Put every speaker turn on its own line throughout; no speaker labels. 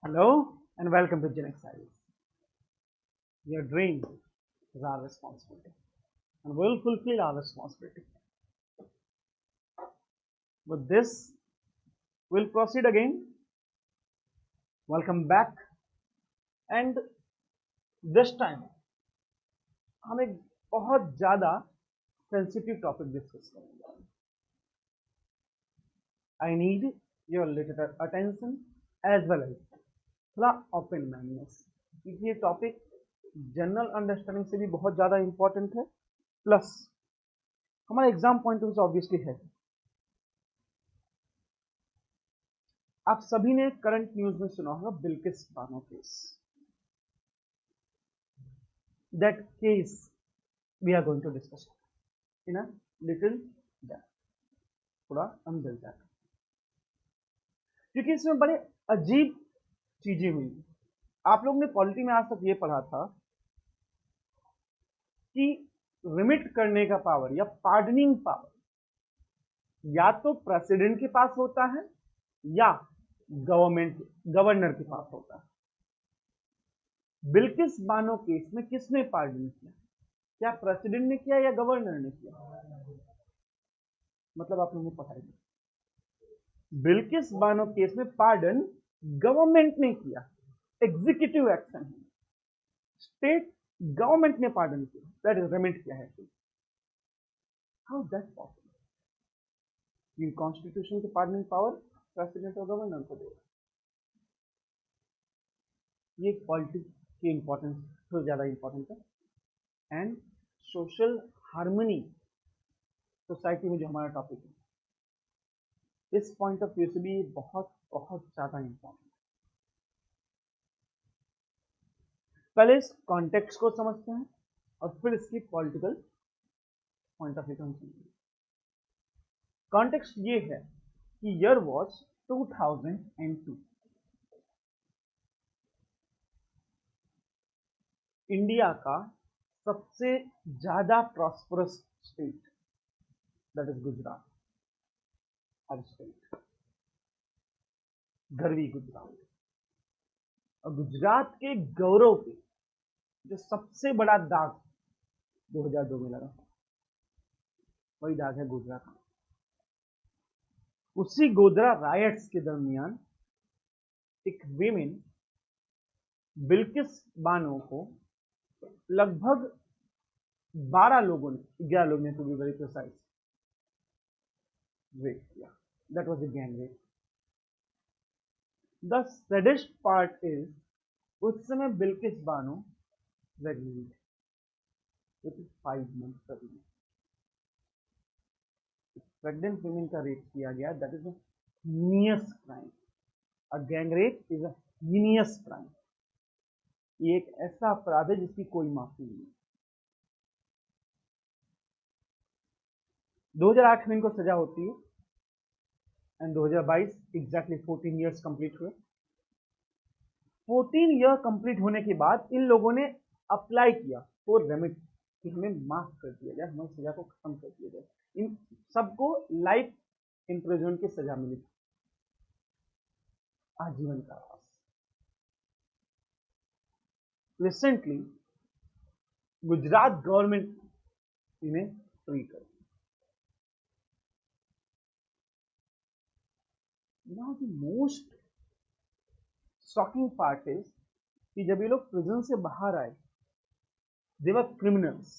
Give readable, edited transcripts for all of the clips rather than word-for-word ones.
Hello and welcome to Gen X Series. Your dream is our responsibility and we'll fulfill our responsibility. With this, we'll proceed again. Welcome back. And this time, हम एक बहुत ज़्यादा sensitive topic discuss करेंगे. I need your little attention as well as थोड़ा open mindness, क्योंकि ये topic general understanding से भी बहुत ज़्यादा इंपॉर्टेंट है, प्लस हमारा exam point of view obviously है. आप सभी ने करंट न्यूज में सुना होगा Bilkis Bano case. That case we are going to discuss in a little depth, थोड़ा अंदर जाकर, क्योंकि इसमें बड़े अजीब चीजें हुई. आप लोग ने पॉलिटी में आज तक ये पढ़ा था कि रिमिट करने का पावर या पार्डनिंग पावर या तो प्रेसिडेंट के पास होता है या गवर्नर के पास होता है. बिल्किस बानो केस में किसने पार्डन किया? क्या प्रेसिडेंट ने किया या गवर्नर ने किया? मतलब आप लोगों ने पढ़ा है. बिल्किस बानो केस में पार्डन गवर्नमेंट ने किया, एग्जीक्यूटिव एक्शन है, स्टेट गवर्नमेंट ने पार्डन किया, दैट इज रिमिट किया है. How that possible? कॉन्स्टिट्यूशन की पार्डनिंग पावर प्रेसिडेंट और गवर्नर को देगा. ये पॉलिटिक्स की इंपॉर्टेंस तो ज्यादा इंपॉर्टेंट है. एंड सोशल हार्मनी सोसाइटी में जो हमारा टॉपिक है, इस पॉइंट ऑफ व्यू से भी बहुत बहुत ज्यादा इंपॉर्टेंट. पहले इस कॉन्टेक्स्ट को समझते हैं और फिर इसकी पॉलिटिकल पॉइंट ऑफ व्यू को हम समझेंगे. कॉन्टेक्स्ट ये है कि ईयर वॉज 2002. इंडिया का सबसे ज्यादा prosperous state, that is Gujarat, और स्टेट गर्वी गुजरात. और गुजरात के गौरव पे जो सबसे बड़ा दाग 2002 में लगा, वही दाग है गोधरा का. उसी गोधरा रायट्स के दरमियान एक वीमेन बिल्किस बानो को लगभग 12 लोगों ने, 11 लोगों ने to be very precise, rape किया. That was a gang rape. The saddest part is, उस समय Bilkis Bano pregnant with 5 months pregnant. Pregnant women का रेप किया गया. That is a heinous crime. A gang rape is a heinous crime. ये एक ऐसा अपराध है जिसकी कोई माफी नहीं. 2008 में इनको सजा होती है एंड 2022 एग्जैक्टली 14 ईयर्स कंप्लीट हुए. 14 ईयर कंप्लीट होने के बाद इन लोगों ने अप्लाई किया फॉर रेमिट कि हमें माफ कर दिया जाए, हमारी सजा को खत्म कर दिया जाए. इन सबको लाइफ इम्प्रिजनमेंट की सजा मिली, आजीवन कारावास. रिसेंटली गुजरात गवर्नमेंट इन्हें फ्री कर दिया. Now the most shocking part is कि जब ये लोग प्रिजन से बाहर आए, दे वर क्रिमिनल्स.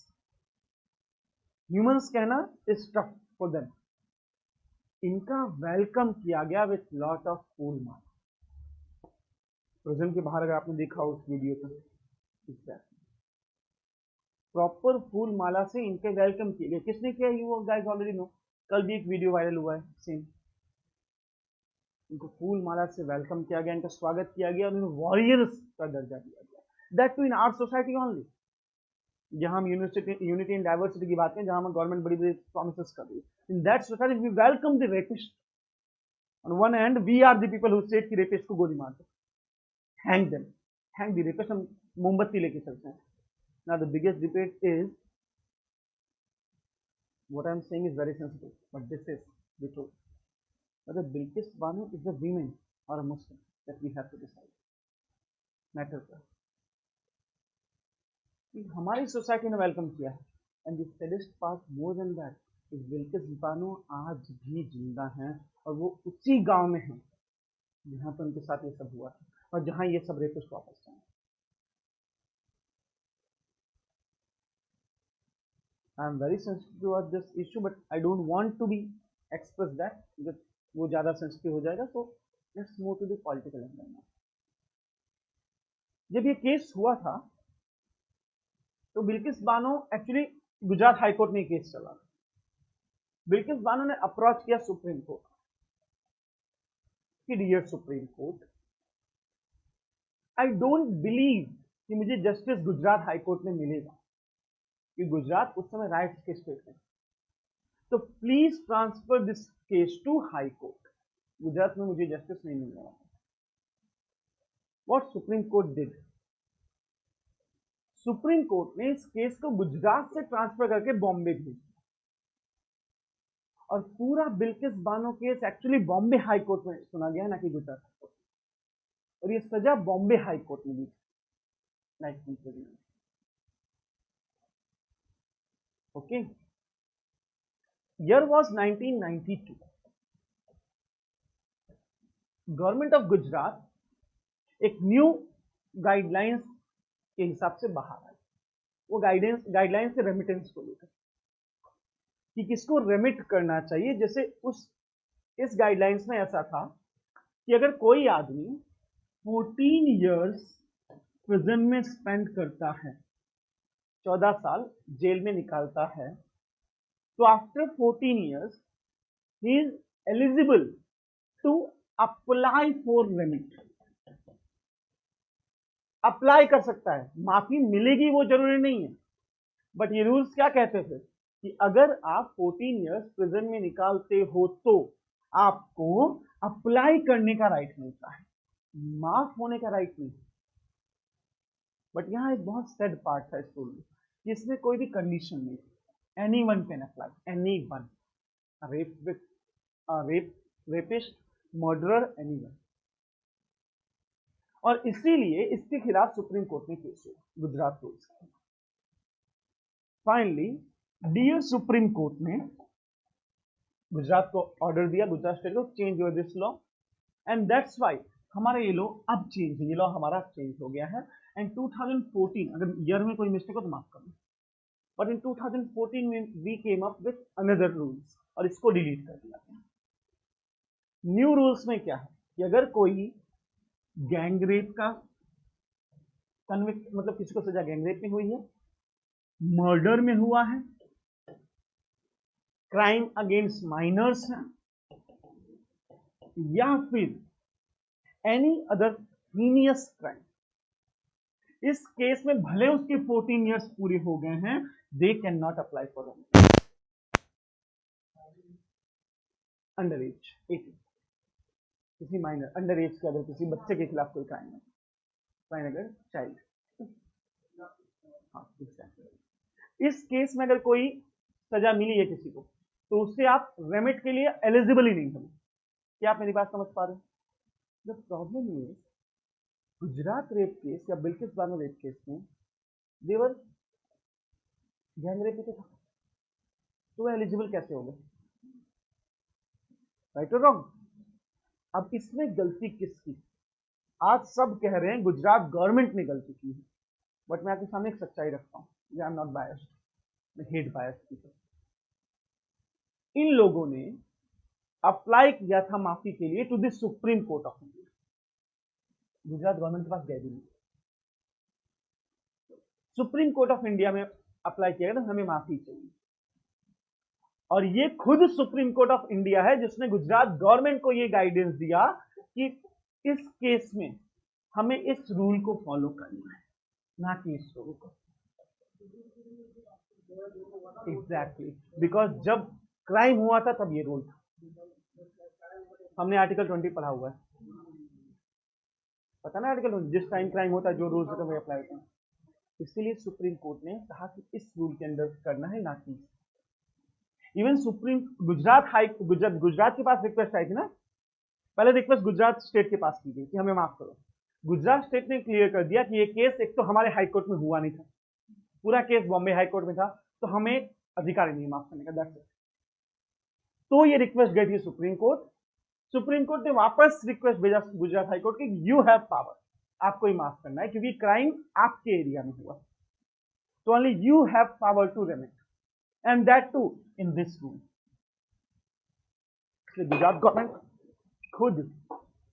ह्यूमंस कहना इज टफ फॉर देम. इनका वेलकम किया गया विथ लॉट ऑफ फूल माला. प्रिजन के बाहर अगर आपने देखा हो उस वीडियो को, प्रॉपर फूल माला से इनके वेलकम किए गए. किसने किया? You guys already know. कल भी एक वीडियो वायरल हुआ है सेम. इनको फूल माला से वेलकम किया गया, इनका स्वागत किया गया और इन्हें वॉरियर्स का दर्जा दिया गया. That too in our society only, जहां हम यूनिटी एंड डाइवर्सिटी की बात करें, जहां हम गवर्नमेंट बड़ी बड़ी प्रोमिसेस कर रही है. In that society we welcome the rapist. On one hand we are the people who said कि रेपिस्ट को गोली मार दो, hang them, hang the rapist. हम मोमबत्ती लेके चलते हैं. Now the biggest debate is what I'm saying is very sensitive, but this is the truth. Whether Bilkis Banu is a woman or a Muslim, that we have to decide. Matter का हमारी society ने welcome किया है, and the saddest part more than that is Bilkis Bano आज भी जिंदा हैं और वो उसी गांव में हैं जहां पर उनके साथ ये सब हुआ था और जहां ये सब रेपिस्ट वापस आए. I am very sensitive toward this issue, but I don't want to be express that, वो ज्यादा सेंसिटिव हो जाएगा. तो let's move to the political angle. जब ये केस हुआ था तो बिल्किस बानो एक्चुअली गुजरात हाईकोर्ट में केस चला. बिल्किस बानो ने अप्रोच किया सुप्रीम कोर्ट कि dear supreme court, I don't believe कि मुझे जस्टिस गुजरात हाईकोर्ट में मिलेगा, कि गुजरात उस समय राइट्स के स्टेट में, तो please transfer this case to high court. Gujarat में मुझे जस्टिस नहीं मिल रहा. What supreme court did, supreme court ने इस केस को गुजरात से ट्रांसफर करके बॉम्बे भेज दिया और पूरा Bilkis Bano case actually Bombay high court में सुना गया, ना कि गुजरात हाई कोर्ट. और ये सजा बॉम्बे हाई कोर्ट में दी 1939. Okay, year was 1992. Government of Gujarat एक न्यू गाइडलाइंस के हिसाब से बाहर आई. वो गाइडलाइंस से रेमिटेंस को लेकर कि किसको रेमिट करना चाहिए. जैसे इस गाइडलाइंस में ऐसा था कि अगर कोई आदमी 14 इयर्स प्रिजन में स्पेंड करता है, 14 साल जेल में निकालता है, तो after 14 years he is eligible to apply for remit. Apply कर सकता है, माफी मिलेगी वो जरूरी नहीं है. बट ये रूल्स क्या कहते थे कि अगर आप 14 इयर्स प्रिजन में निकालते हो तो आपको अप्लाई करने का राइट मिलता है, माफ होने का राइट नहीं. बट यहां एक बहुत सैड पार्ट था इस रूल में, इसमें कोई भी कंडीशन नहीं. Anyone can apply, anyone, rapist, murderer, anyone. और इसीलिए इसके खिलाफ सुप्रीम कोर्ट में केस हुआ Gujarat rules. Finally dear supreme court ने गुजरात को ऑर्डर दिया, गुजरात स्टेट को, change your this law, and that's why हमारा ये लॉ अब चेंज है. ये लॉ हमारा चेंज हो गया है. एंड 2014, अगर ईयर में कोई मिस्टेक हो तो माफ करना, बट इन 2014 में we came up with another rules और इसको डिलीट कर दिया. न्यू रूल्स में क्या है कि अगर कोई गैंग रेप का कन्विक्ट, मतलब किसी को सजा गैंग रेप में हुई है, मर्डर में हुआ है, क्राइम अगेंस्ट माइनर्स है, या फिर एनी अदर हीनियस क्राइम, इस केस में भले उसके 14 इयर्स पूरे हो गए हैं, they can not apply for under as 18. किसी माइनर अंडर एज के, अगर किसी बच्चे के खिलाफ कोई क्राइम है, फाइन अगर चाइल्ड. हाँ, इस केस में अगर कोई सजा मिली है किसी को, तो उससे आप रेमिट के लिए एलिजिबल ही नहीं हो. क्या आप मेरी बात समझ पा रहे हैं? The problem is Gujarat rape case या बिल्किस बानो रेप केस में देवर गैंग रेप था, तो एलिजिबल कैसे हो गए? राइट और रॉन्ग? अब इसमें गलती किसकी? आज सब कह रहे हैं गुजरात गवर्नमेंट ने गलती की है, बट मैं आपके सामने एक सच्चाई रखता हूं. आई एम नॉट बायस्ड, मैं हेट बायस्ड पीपल. इन लोगों ने अप्लाई किया था माफी के लिए to the supreme court of India. Gujarat government के पास गए भी नहीं. सुप्रीम कोर्ट ऑफ इंडिया में अप्लाई किया गया, हमें माफी चाहिए. और ये खुद सुप्रीम कोर्ट ऑफ इंडिया है जिसने गुजरात गवर्नमेंट को ये गाइडेंस दिया कि इस केस में हमें इस रूल को फॉलो करना है, ना कि इस रूल को. एग्जैक्टली, बिकॉज जब क्राइम हुआ था तब ये रूल था. हमने आर्टिकल 20 पढ़ा हुआ है, पता ना आर्टिकल 20, जिस टाइम क्राइम होता है जो रूल्स होते हैं वो अप्लाई होते हैं. इसलिए सुप्रीम कोर्ट ने कहा कि इस रूल के अंदर करना है, ना कि. इवन सुप्रीम गुजरात के पास रिक्वेस्ट आई थी ना, पहले रिक्वेस्ट गुजरात स्टेट के पास की गई कि हमें माफ करो। गुजरात स्टेट ने क्लियर कर दिया कि ये केस एक तो हमारे हाई कोर्ट में हुआ नहीं था, पूरा केस बॉम्बे हाई कोर्ट में था, तो हमें अधिकार नहीं माफ करने का, दैट्स इट। तो ये रिक्वेस्ट गई थी सुप्रीम कोर्ट, सुप्रीम कोर्ट ने वापस रिक्वेस्ट भेजा गुजरात हाई कोर्ट की, यू हैव पावर, आपको ही माफ करना है क्योंकि क्राइम आपके एरिया में हुआ, तो only you have power to remit, and that too in this room. Gujarat government खुद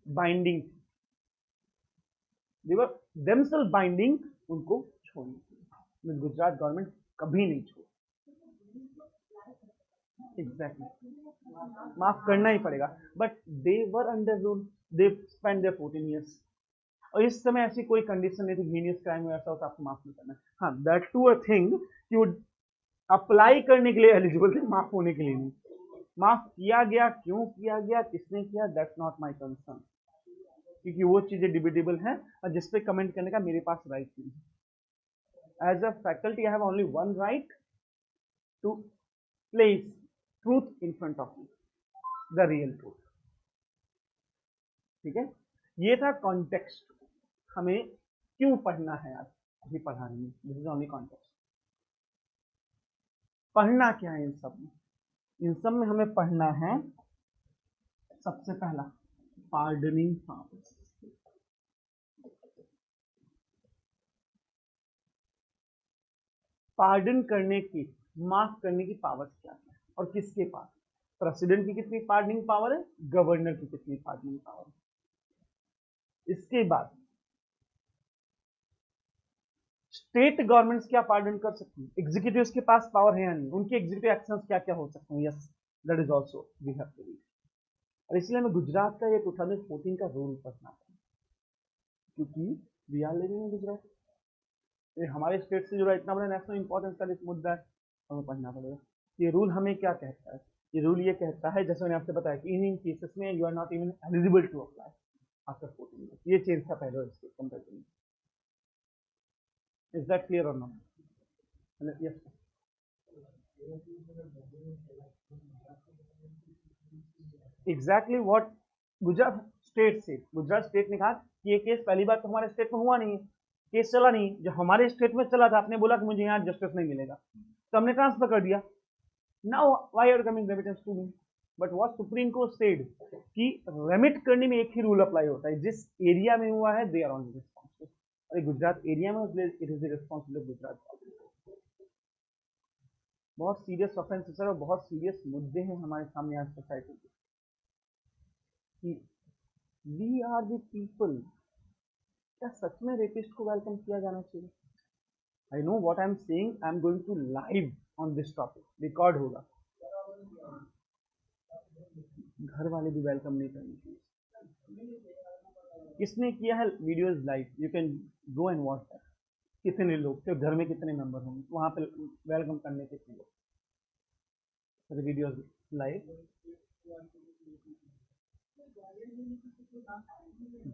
binding, they were themselves binding, उनको छोड़ने, गुजरात गवर्नमेंट कभी नहीं छोड़, एग्जैक्टली माफ करना ही पड़ेगा, but they were under rule, they spend their 14 years, और इस समय ऐसी कोई कंडीशन नहीं थी हीनियस क्राइम में ऐसा होता आपको माफ नहीं करना। हाँ, दैट टू अ थिंग कि वो अप्लाई करने के लिए एलिजिबल थे, माफ होने के लिए नहीं। माफ किया गया, क्यों किया गया, किसने किया, दैट्स नॉट माय कंसर्न, क्योंकि वो चीजें डिबेटेबल हैं और जिस पे कमेंट करने का मेरे पास राइट नहीं है। As a faculty I have only one right to place truth in front of you, the real truth. ठीक है, ये था कॉन्टेक्स्ट, हमें क्यों पढ़ना है आज, अभी पढ़ा नहीं, दिस इज ओनली कॉन्टेक्स्ट। पढ़ना क्या है इन सब में, इन सब में हमें पढ़ना है सबसे पहला पार्डनिंग पावर्स। पार्डन करने की, माफ करने की पावर्स क्या है और किसके पास, प्रेसिडेंट की कितनी पार्डनिंग पावर है, गवर्नर की कितनी पार्डनिंग पावर है। इसके बाद स्टेट गवर्नमेंट्स क्या पार्डन कर सकती है, एग्जीक्यूटिव के पास पावर है या नहीं, उनके एग्जीक्यूटिव एक्शंस क्या क्या हो सकते हैं, yes that is also we have to read. और इसलिए मैं गुजरात का ये 2014 का रूल पढ़ना था, क्योंकि we are living in Gujarat, ये हमारे स्टेट से जुड़ा इतना बड़ा नेशनल इंपॉर्टेंस का मुद्दा है, हमें पढ़ना पड़ेगा। ये रूल हमें क्या कहता है, ये रूल ये कहता है, जैसे मैंने आपसे बताया कि इन केसेस में you are not even eligible to apply after 14 years, ये चेंज था पहले इसके कंपेरिजन। इज दैट क्लियर और not? Yes, exactly what Gujarat state से, गुजरात स्टेट ने कहा कि ये केस पहली बार तो हमारे स्टेट में हुआ नहीं है, केस चला नहीं, जब हमारे स्टेट में चला था आपने बोला कि मुझे यहाँ जस्टिस नहीं मिलेगा, तो हमने ट्रांसफर कर दिया। Now why are coming remittance to me, but what supreme court said कि रेमिट करने में एक ही रूल अप्लाई होता है, जिस एरिया में हुआ है दे आर ओनली रिस्पांसिबल, अरे गुजरात एरिया में it is the responsibility of Gujarat. बहुत सीरियस ऑफेंस है सर, और बहुत सीरियस मुद्दे हैं हमारे सामने आज सोसाइटी के, कि वी आर द पीपल, क्या सच में रेपिस्ट को वेलकम किया जाना चाहिए? I know what I am saying, I am going to live on this topic, record होगा, घर वाले भी वेलकम नहीं करने चाहिए। किसने किया है, video is live, you can go and watch that, कितने लोग थे घर में, कितने मेंबर होंगे वहां पे वेलकम करने कितने लोग, video live.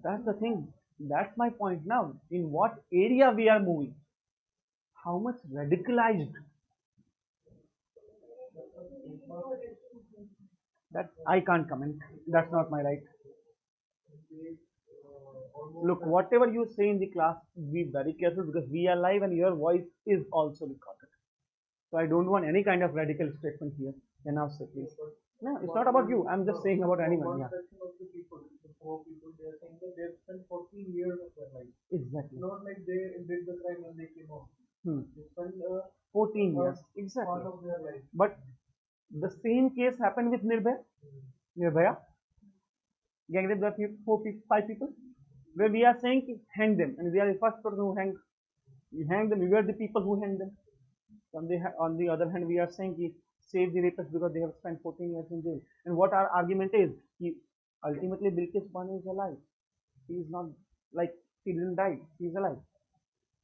That's the thing. That's my point now. In what area we are moving? How much radicalized? That I can't comment. That's not my right. Look, whatever you say in the class, be very careful because we are live and your voice is also recorded. So I don't want any kind of radical statement here. Enough, say please. No, it's not about you. I'm just saying about anyone. Yeah.
Poor people, they are saying that they have spent 14 years of their life.
Exactly.
Not like they did the crime when they came home. They spent
14 years.
part
Exactly.
of their life.
But the same case happened with Nirbhaya. Nirbhaya. Gang raped the 5 people. Where we are saying hang them, and we are the first person who hang. You hang them. We were the people who hang them. On the other hand, we are saying save the rapists because they have spent 14 years in jail. And what our argument is, ultimately Bilkis Bano is alive. He is not, like, he didn't die. He is alive.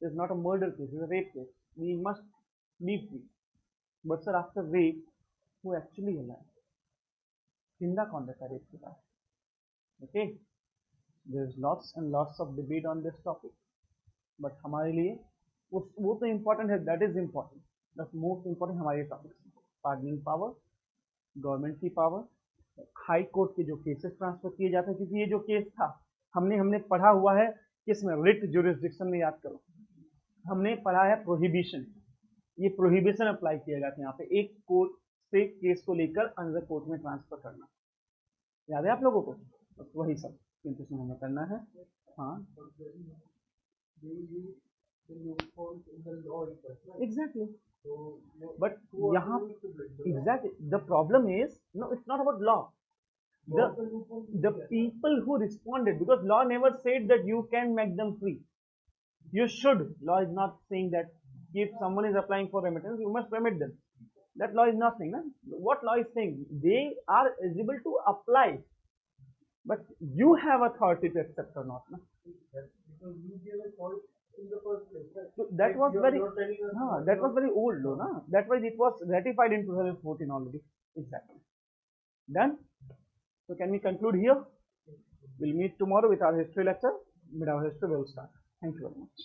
It is not a murder case. It is a rape case. We must be free. But sir, after rape, who actually alive? Hinda conduct a rape case. Okay. There is lots and lots of debate on this topic. But हमारे लिए वो तो important है. That is important. That's most important हमारे topic. Pardoning power government की power, high court के जो cases transfer किए जाते हैं, क्योंकि ये जो केस था हमने पढ़ा हुआ है किसमें, रिट जुरिस्डिक्शन में, याद करो हमने पढ़ा है प्रोहिबिशन, ये प्रोहिबिशन अप्लाई किया गया था यहाँ पे, एक कोर्ट से केस को लेकर अनदर कोर्ट में ट्रांसफर करना, याद है आप लोगों को, बस वही सब किंतु इसमें हमें करना है। हाँ एग्जैक्टली, बट यहाँ exactly the problem is no, it's not about law, the people who responded, because law never said that you can make them free, you should, law is not saying that if someone is applying for remittance you must remit them, that law is not saying that. What law is saying, they are eligible to apply, but you have authority to accept or not, na?
Because you gave a choice in the first place, right?
So that was
You're
very
telling us
that was very old law, na? That's why it was ratified in 2014 already. Exactly. Done. So can we conclude here? We'll meet tomorrow with our history lecture. Mid our history will start. Thank you very much.